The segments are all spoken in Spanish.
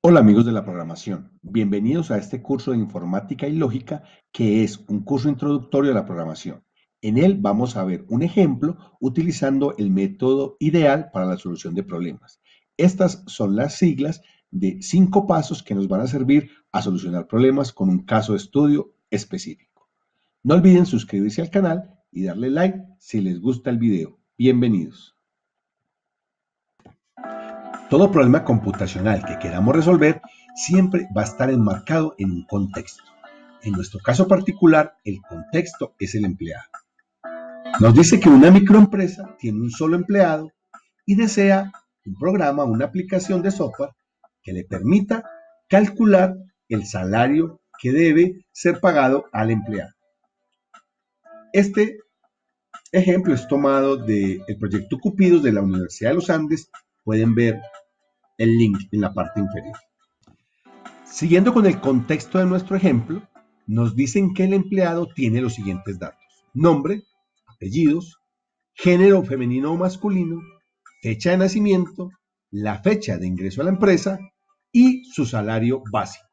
Hola amigos de la programación, bienvenidos a este curso de informática y lógica que es un curso introductorio a la programación. En él vamos a ver un ejemplo utilizando el método ideal para la solución de problemas. Estas son las siglas de 5 pasos que nos van a servir a solucionar problemas con un caso de estudio específico. No olviden suscribirse al canal y darle like si les gusta el video. Bienvenidos. Todo problema computacional que queramos resolver siempre va a estar enmarcado en un contexto. En nuestro caso particular, el contexto es el empleado. Nos dice que una microempresa tiene un solo empleado y desea un programa, una aplicación de software que le permita calcular el salario que debe ser pagado al empleado. Este ejemplo es tomado del proyecto Cupidos de la Universidad de los Andes. Pueden ver el link en la parte inferior. Siguiendo con el contexto de nuestro ejemplo, nos dicen que el empleado tiene los siguientes datos: nombre, apellidos, género femenino o masculino, fecha de nacimiento, la fecha de ingreso a la empresa y su salario básico.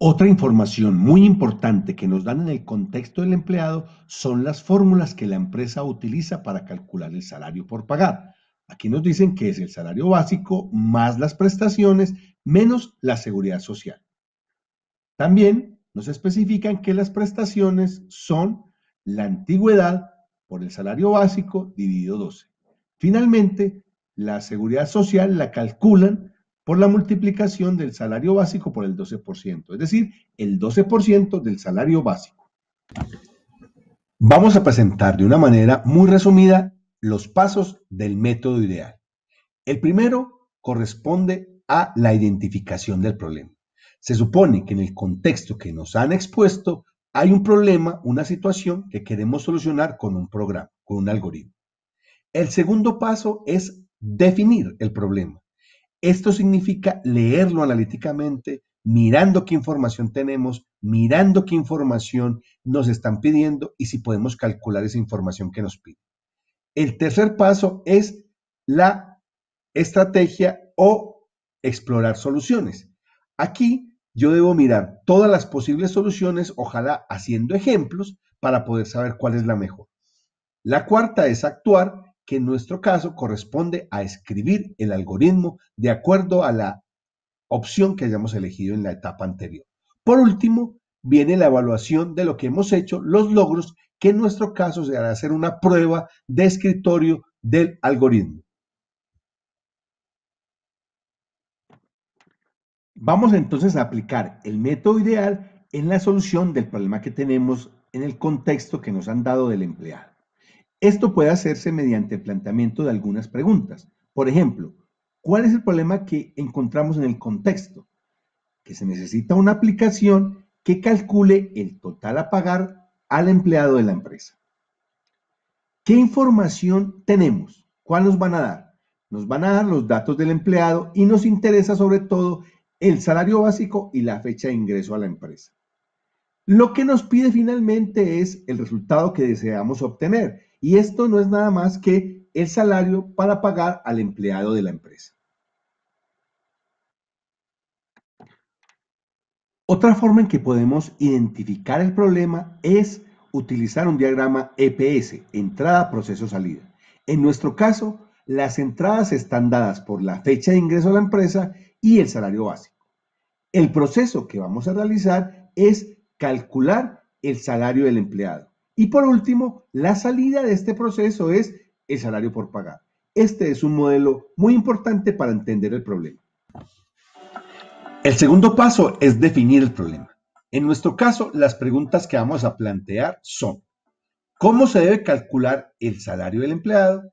Otra información muy importante que nos dan en el contexto del empleado son las fórmulas que la empresa utiliza para calcular el salario por pagar. Aquí nos dicen que es el salario básico más las prestaciones menos la seguridad social. También nos especifican que las prestaciones son la antigüedad por el salario básico dividido 12. Finalmente, la seguridad social la calculan por la multiplicación del salario básico por el 12%, es decir, el 12% del salario básico. Vamos a presentar de una manera muy resumida los pasos del método ideal. El primero corresponde a la identificación del problema. Se supone que en el contexto que nos han expuesto hay un problema, una situación que queremos solucionar con un programa, con un algoritmo. El segundo paso es definir el problema. Esto significa leerlo analíticamente, mirando qué información tenemos, mirando qué información nos están pidiendo y si podemos calcular esa información que nos piden. El tercer paso es la estrategia o explorar soluciones. Aquí yo debo mirar todas las posibles soluciones, ojalá haciendo ejemplos para poder saber cuál es la mejor. La cuarta es actuar, que en nuestro caso corresponde a escribir el algoritmo de acuerdo a la opción que hayamos elegido en la etapa anterior. Por último, viene la evaluación de lo que hemos hecho, los logros, que en nuestro caso será hacer una prueba de escritorio del algoritmo. Vamos entonces a aplicar el método ideal en la solución del problema que tenemos en el contexto que nos han dado del empleado. Esto puede hacerse mediante el planteamiento de algunas preguntas. Por ejemplo, ¿cuál es el problema que encontramos en el contexto? Que se necesita una aplicación que calcule el total a pagar al empleado de la empresa. ¿Qué información tenemos? ¿Cuál nos van a dar? Nos van a dar los datos del empleado y nos interesa sobre todo el salario básico y la fecha de ingreso a la empresa. Lo que nos pide finalmente es el resultado que deseamos obtener, y esto no es nada más que el salario para pagar al empleado de la empresa. Otra forma en que podemos identificar el problema es utilizar un diagrama EPS, entrada, proceso, salida. En nuestro caso, las entradas están dadas por la fecha de ingreso a la empresa y el salario básico. El proceso que vamos a realizar es calcular el salario del empleado. Y por último, la salida de este proceso es el salario por pagar. Este es un modelo muy importante para entender el problema. El segundo paso es definir el problema. En nuestro caso, las preguntas que vamos a plantear son: ¿cómo se debe calcular el salario del empleado?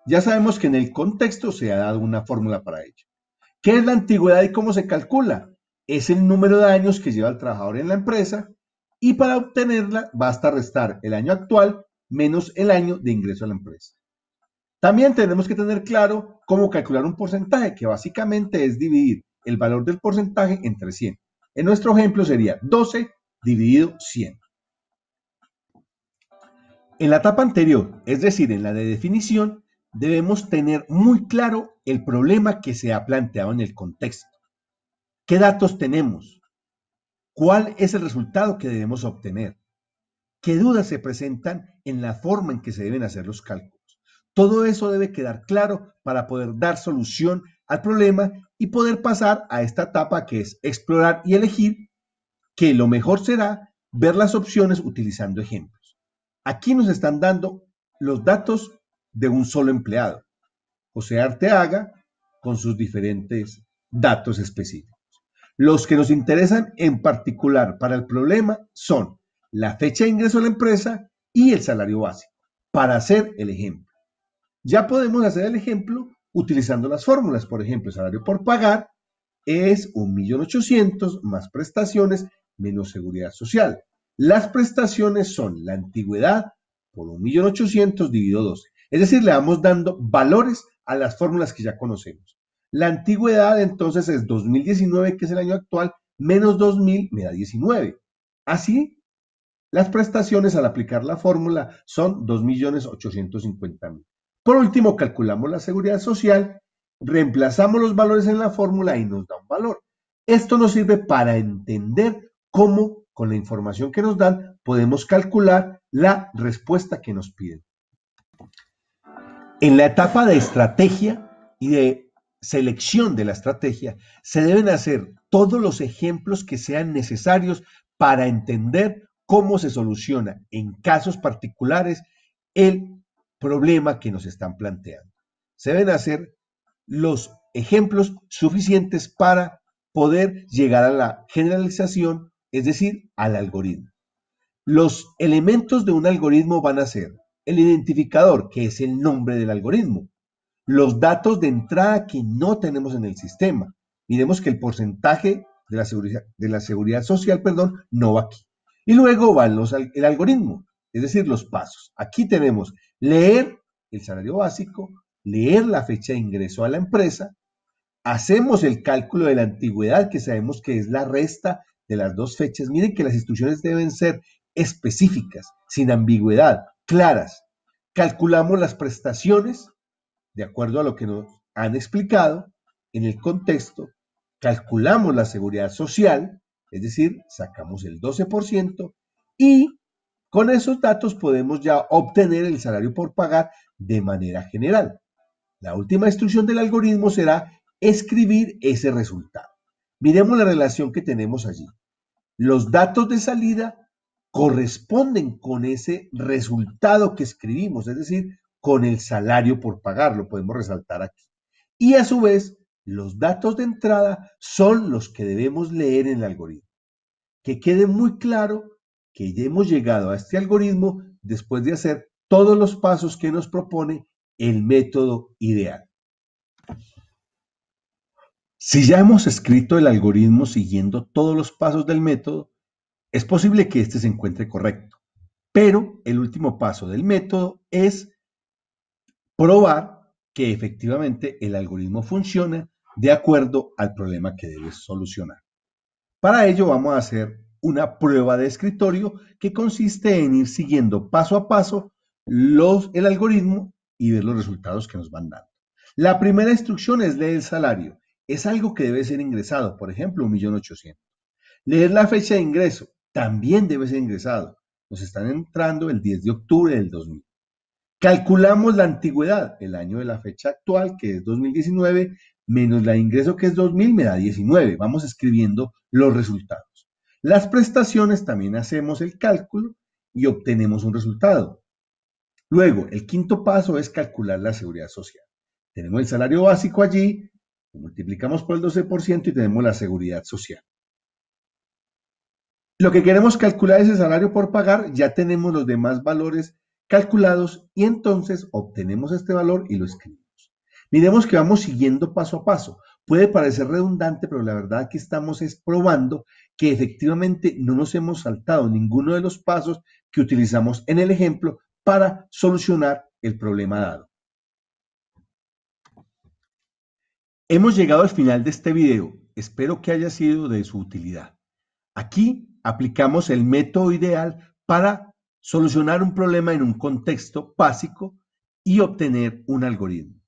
Ya sabemos que en el contexto se ha dado una fórmula para ello. ¿Qué es la antigüedad y cómo se calcula? Es el número de años que lleva el trabajador en la empresa, y para obtenerla basta restar el año actual menos el año de ingreso a la empresa. También tenemos que tener claro cómo calcular un porcentaje, que básicamente es dividir el valor del porcentaje entre 100. En nuestro ejemplo sería 12 dividido 100. En la etapa anterior, es decir, en la de definición, debemos tener muy claro el problema que se ha planteado en el contexto. ¿Qué datos tenemos? ¿Cuál es el resultado que debemos obtener? ¿Qué dudas se presentan en la forma en que se deben hacer los cálculos? Todo eso debe quedar claro para poder dar solución al problema y poder pasar a esta etapa que es explorar y elegir, que lo mejor será ver las opciones utilizando ejemplos. Aquí nos están dando los datos de un solo empleado, José Arteaga, con sus diferentes datos específicos. Los que nos interesan en particular para el problema son la fecha de ingreso a la empresa y el salario básico, para hacer el ejemplo. Ya podemos hacer el ejemplo utilizando las fórmulas. Por ejemplo, el salario por pagar es 1.800.000 más prestaciones menos seguridad social. Las prestaciones son la antigüedad por 1.800.000 dividido 12. Es decir, le vamos dando valores a las fórmulas que ya conocemos. La antigüedad entonces es 2019, que es el año actual, menos 2.000 me da 19. Así, las prestaciones al aplicar la fórmula son 2.850.000. Por último, calculamos la seguridad social, reemplazamos los valores en la fórmula y nos da un valor. Esto nos sirve para entender cómo, con la información que nos dan, podemos calcular la respuesta que nos piden. En la etapa de estrategia y de selección de la estrategia, se deben hacer todos los ejemplos que sean necesarios para entender cómo se soluciona en casos particulares el problema que nos están planteando. Se deben hacer los ejemplos suficientes para poder llegar a la generalización, es decir, al algoritmo. Los elementos de un algoritmo van a ser el identificador, que es el nombre del algoritmo, los datos de entrada que no tenemos en el sistema. Miremos que el porcentaje de la seguridad social, no va aquí. Y luego va el algoritmo, es decir, los pasos. Aquí tenemos leer el salario básico, leer la fecha de ingreso a la empresa, hacemos el cálculo de la antigüedad, que sabemos que es la resta de las dos fechas. Miren que las instrucciones deben ser específicas, sin ambigüedad, claras. Calculamos las prestaciones de acuerdo a lo que nos han explicado en el contexto, calculamos la seguridad social, es decir, sacamos el 12% y con esos datos podemos ya obtener el salario por pagar de manera general. La última instrucción del algoritmo será escribir ese resultado. Miremos la relación que tenemos allí. Los datos de salida corresponden con ese resultado que escribimos, es decir, con el salario por pagar, lo podemos resaltar aquí. Y a su vez, los datos de entrada son los que debemos leer en el algoritmo. Que quede muy claro que ya hemos llegado a este algoritmo después de hacer todos los pasos que nos propone el método ideal. Si ya hemos escrito el algoritmo siguiendo todos los pasos del método, es posible que este se encuentre correcto, pero el último paso del método es probar que efectivamente el algoritmo funciona de acuerdo al problema que debes solucionar. Para ello vamos a hacer una prueba de escritorio que consiste en ir siguiendo paso a paso el algoritmo y ver los resultados que nos van dando. La primera instrucción es leer el salario. Es algo que debe ser ingresado, por ejemplo, 1.800.000. Leer la fecha de ingreso también debe ser ingresado. Nos están entrando el 10 de octubre del 2000. Calculamos la antigüedad, el año de la fecha actual, que es 2019, menos la de ingreso, que es 2000, me da 19. Vamos escribiendo los resultados. Las prestaciones también hacemos el cálculo y obtenemos un resultado. Luego, el quinto paso es calcular la seguridad social. Tenemos el salario básico allí, lo multiplicamos por el 12% y tenemos la seguridad social. Lo que queremos calcular es el salario por pagar, ya tenemos los demás valores calculados y entonces obtenemos este valor y lo escribimos. Miremos que vamos siguiendo paso a paso. Puede parecer redundante, pero la verdad que estamos es probando que efectivamente no nos hemos saltado ninguno de los pasos que utilizamos en el ejemplo para solucionar el problema dado. Hemos llegado al final de este video. Espero que haya sido de su utilidad. Aquí aplicamos el método ideal para solucionar un problema en un contexto básico y obtener un algoritmo.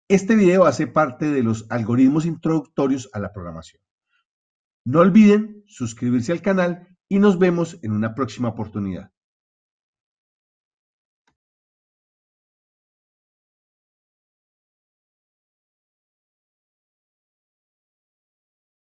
Este video hace parte de los algoritmos introductorios a la programación. No olviden suscribirse al canal y nos vemos en una próxima oportunidad.